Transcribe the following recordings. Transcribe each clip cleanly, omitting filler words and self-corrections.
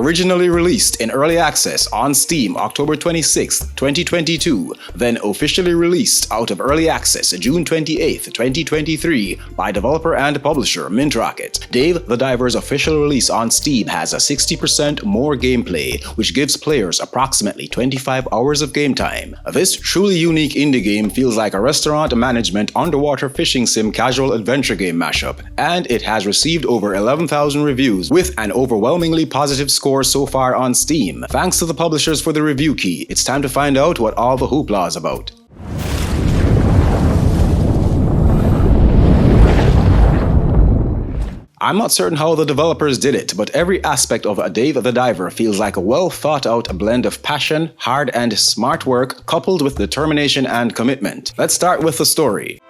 Originally released in early access on Steam October 26, 2022, then officially released out of early access June 28, 2023 by developer and publisher Mint Rocket, Dave the Diver's official release on Steam has a 60% more gameplay, which gives players approximately 25 hours of game time. This truly unique indie game feels like a restaurant management underwater fishing sim casual adventure game mashup, and it has received over 11,000 reviews with an overwhelmingly positive score so far on Steam. Thanks to the publishers for the review key. It's time to find out what all the hoopla is about. I'm not certain how the developers did it, but every aspect of Dave the Diver feels like a well thought out blend of passion, hard and smart work coupled with determination and commitment. Let's start with the story.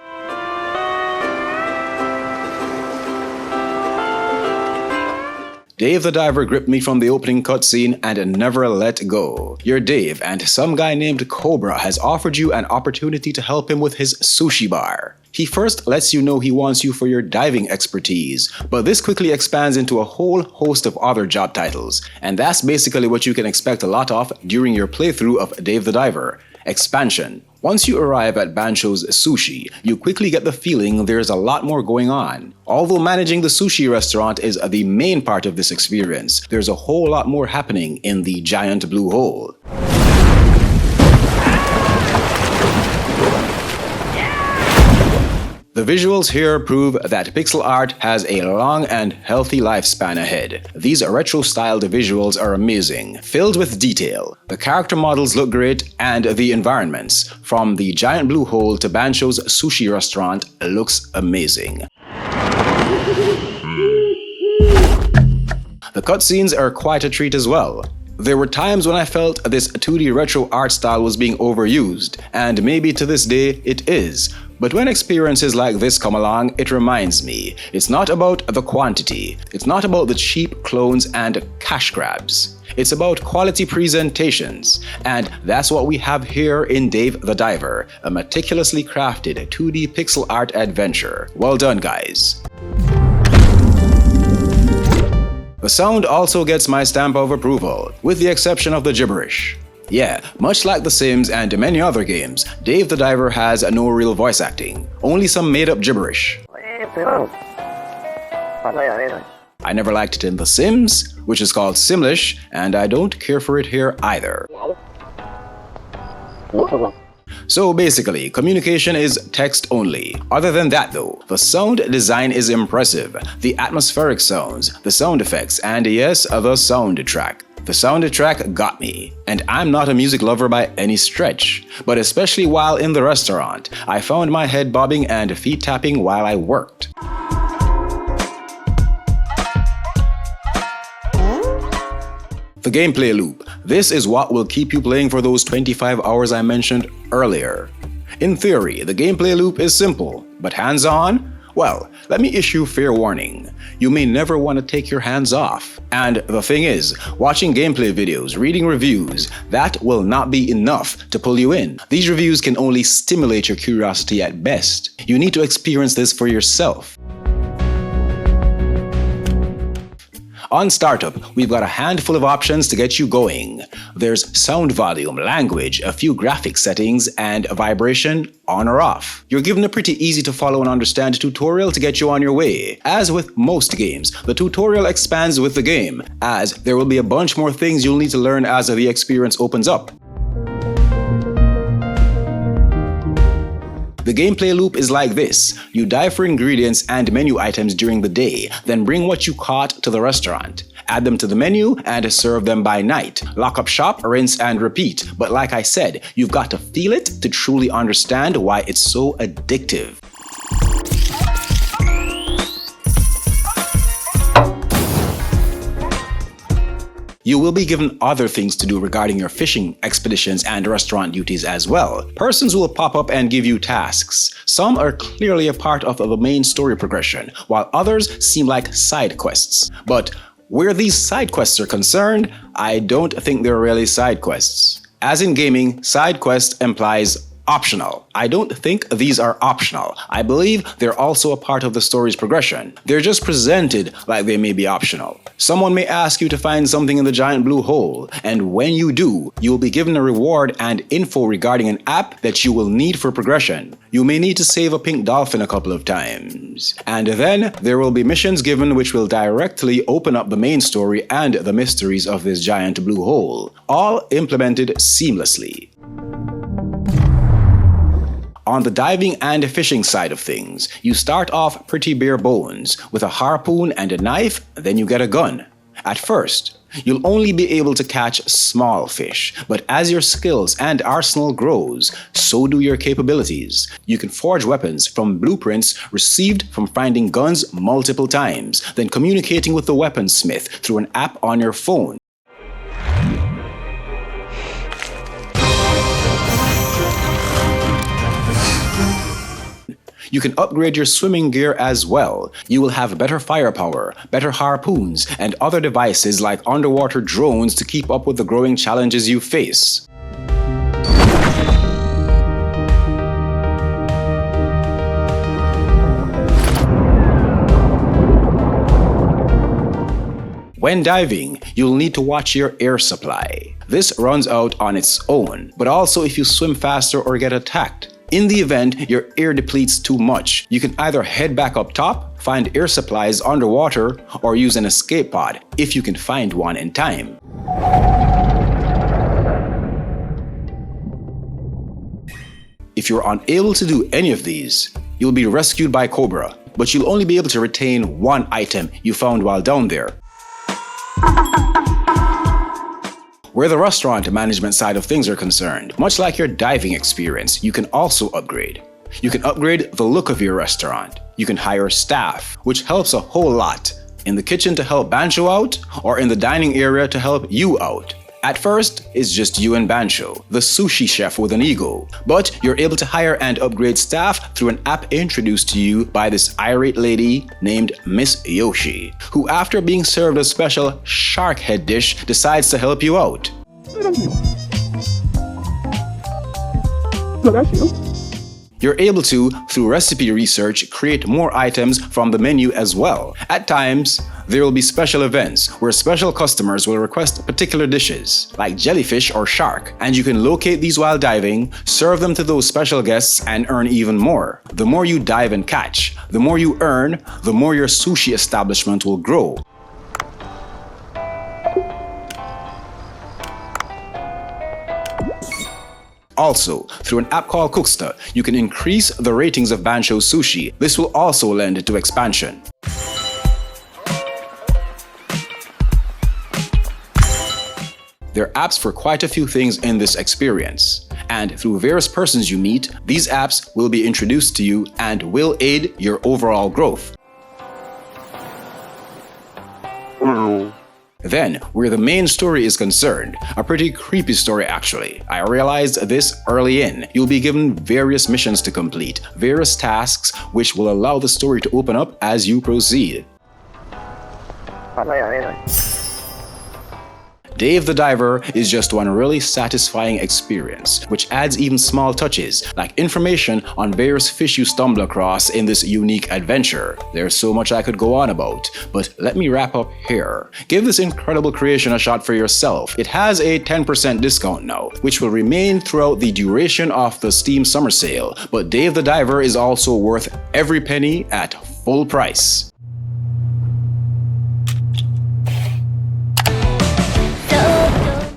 Dave the Diver gripped me from the opening cutscene and never let go. You're Dave, and some guy named Cobra has offered you an opportunity to help him with his sushi bar. He first lets you know he wants you for your diving expertise, but this quickly expands into a whole host of other job titles, and that's basically what you can expect a lot of during your playthrough of Dave the Diver. Expansion. Once you arrive at Bancho's Sushi, you quickly get the feeling there's a lot more going on. Although managing the sushi restaurant is the main part of this experience, there's a whole lot more happening in the giant blue hole. The visuals here prove that pixel art has a long and healthy lifespan ahead. These retro-styled visuals are amazing, filled with detail. The character models look great, and the environments, from the giant blue hole to Bancho's sushi restaurant, looks amazing. The cutscenes are quite a treat as well. There were times when I felt this 2D retro art style was being overused, and maybe to this day it is. But when experiences like this come along, it reminds me, it's not about the quantity, it's not about the cheap clones and cash grabs. It's about quality presentations, and that's what we have here in Dave the Diver, a meticulously crafted 2D pixel art adventure. Well done, guys. The sound also gets my stamp of approval, with the exception of the gibberish. Yeah, much like The Sims and many other games, Dave the Diver has no real voice acting, only some made-up gibberish. I never liked it in The Sims, which is called Simlish, and I don't care for it here either. So basically, communication is text only. Other than that though, the sound design is impressive, the atmospheric sounds, the sound effects, and yes, the soundtrack. The soundtrack got me, and I'm not a music lover by any stretch, but especially while in the restaurant, I found my head bobbing and feet tapping while I worked. The gameplay loop. This is what will keep you playing for those 25 hours I mentioned earlier. In theory, the gameplay loop is simple, but hands-on? Well, let me issue fair warning. You may never want to take your hands off. And the thing is, watching gameplay videos, reading reviews, that will not be enough to pull you in. These reviews can only stimulate your curiosity at best. You need to experience this for yourself. On startup, we've got a handful of options to get you going. There's sound volume, language, a few graphic settings, and vibration on or off. You're given a pretty easy to follow and understand tutorial to get you on your way. As with most games, the tutorial expands with the game, as there will be a bunch more things you'll need to learn as the experience opens up. The gameplay loop is like this. You dive for ingredients and menu items during the day, then bring what you caught to the restaurant. Add them to the menu and serve them by night. Lock up shop, rinse and repeat. But like I said, you've got to feel it to truly understand why it's so addictive. You will be given other things to do regarding your fishing expeditions and restaurant duties as well. Persons will pop up and give you tasks. Some are clearly a part of the main story progression, while others seem like side quests. But where these side quests are concerned, I don't think they're really side quests. As in gaming, side quest implies optional. I don't think these are optional. I believe they're also a part of the story's progression. They're just presented like they may be optional. Someone may ask you to find something in the giant blue hole, and when you do, you will be given a reward and info regarding an app that you will need for progression. You may need to save a pink dolphin a couple of times. And then there will be missions given which will directly open up the main story and the mysteries of this giant blue hole, all implemented seamlessly. On the diving and fishing side of things, you start off pretty bare bones with a harpoon and a knife, then you get a gun. At first, you'll only be able to catch small fish, but as your skills and arsenal grows, so do your capabilities. You can forge weapons from blueprints received from finding guns multiple times, then communicating with the weaponsmith through an app on your phone. You can upgrade your swimming gear as well. You will have better firepower, better harpoons, and other devices like underwater drones to keep up with the growing challenges you face. When diving, you'll need to watch your air supply. This runs out on its own, but also if you swim faster or get attacked. In the event your air depletes too much, you can either head back up top, find air supplies underwater, or use an escape pod, if you can find one in time. If you're unable to do any of these, you'll be rescued by Cobra, but you'll only be able to retain one item you found while down there. Where the restaurant management side of things are concerned, much like your diving experience, you can also upgrade. You can upgrade the look of your restaurant. You can hire staff, which helps a whole lot. In the kitchen to help Bancho out, or in the dining area to help you out. At first, it's just you and Bancho, the sushi chef with an ego. But you're able to hire and upgrade staff through an app introduced to you by this irate lady named Miss Yoshi, who after being served a special shark head dish decides to help you out. You're able to, through recipe research, create more items from the menu as well. At times, there will be special events where special customers will request particular dishes, like jellyfish or shark, and you can locate these while diving, serve them to those special guests, and earn even more. The more you dive and catch, the more you earn, the more your sushi establishment will grow. Also, through an app called Cooksta, you can increase the ratings of Bancho's sushi. This will also lend to expansion. There are apps for quite a few things in this experience, and through various persons you meet, these apps will be introduced to you and will aid your overall growth. Then, where the main story is concerned, a pretty creepy story actually. I realized this early in. You'll be given various missions to complete, various tasks which will allow the story to open up as you proceed. Dave the Diver is just one really satisfying experience, which adds even small touches, like information on various fish you stumble across in this unique adventure. There's so much I could go on about, but let me wrap up here. Give this incredible creation a shot for yourself. It has a 10% discount now, which will remain throughout the duration of the Steam Summer Sale, but Dave the Diver is also worth every penny at full price.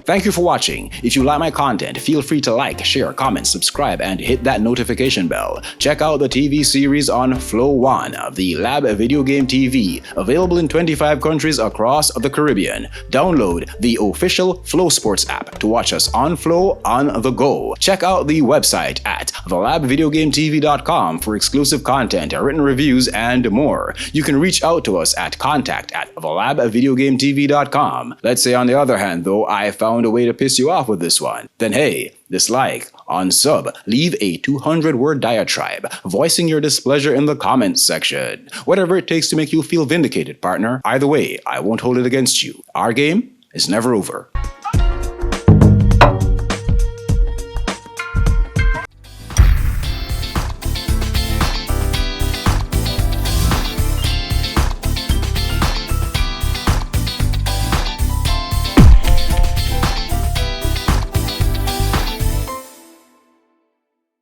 Thank you for watching. If you like my content, feel free to like, share, comment, subscribe, and hit that notification bell. Check out the TV series on Flow One of the Lab Video Game TV, available in 25 countries across the Caribbean. Download the official Flow Sports app to watch us on Flow on the go. Check out the website at thelabvideogametv.com for exclusive content, written reviews, and more. You can reach out to us at contact@thelabvideogametv.com. Let's say on the other hand though, I found a way to piss you off with this one, then hey, dislike, unsub, leave a 200-word diatribe, voicing your displeasure in the comments section. Whatever it takes to make you feel vindicated, partner. Either way, I won't hold it against you. Our game is never over.